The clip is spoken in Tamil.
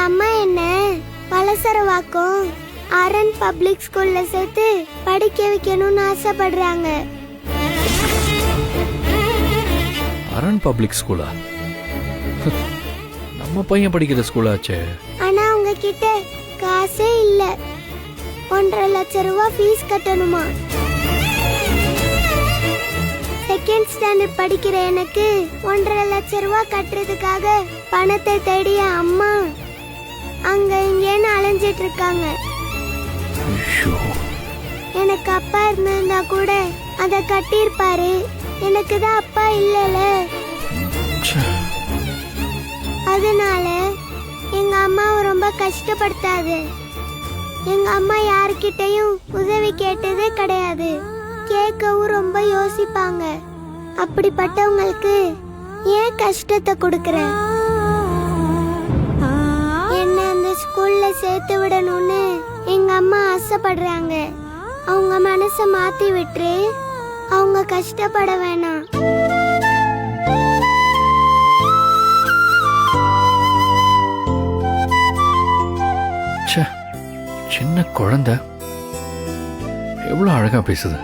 அம்மா என்ன வலசரவாக்கம் அரண் பப்ளிக் ஸ்கூல்ல சேர்த்து படிக்க வைக்கணும்னு ஆசைப்படுறாங்க. அரண் பப்ளிக் ஸ்கூலா? நம்ம பையன் படிக்கிற ஸ்கூலாச்சே. ஆனா அவங்க கிட்ட காசே இல்ல. 1.5 லட்சம் ரூபாய் ஃபீஸ் கட்டணுமா? செகண்ட் ஸ்டாண்டர்ட் படிக்கிற எனக்கு 1.5 லட்சம் ரூபாய் கட்டுறதுக்காக பணத்தை தேடிய அம்மா அங்க இங்கேன்னு அலைஞ்சிட்டு இருக்காங்க. எனக்கு அப்பா இருந்திருந்தா கூட அத கட்டியிருப்பாரு. எனக்கு தான் அப்பா இல்லல. அதனால எங்க அம்மாவை ரொம்ப கஷ்டப்படுத்தாது. எங்க அம்மா யார்கிட்டயும் உதவி கேட்டதே கிடையாது. கேட்கவும் ரொம்ப யோசிப்பாங்க. அப்படிப்பட்டவங்களுக்கு ஏன் கஷ்டத்தை கொடுக்கற? என்ன அந்த ஸ்கூல்ல சேர்த்து விடணும்னு எங்க அம்மா ஆசைப்படுறாங்க. அவங்க மனசை மாத்தி விட்டு அவங்க கஷ்டப்பட வேணாம். சின்ன குழந்தை எவ்வளவு அழகா பேசுது.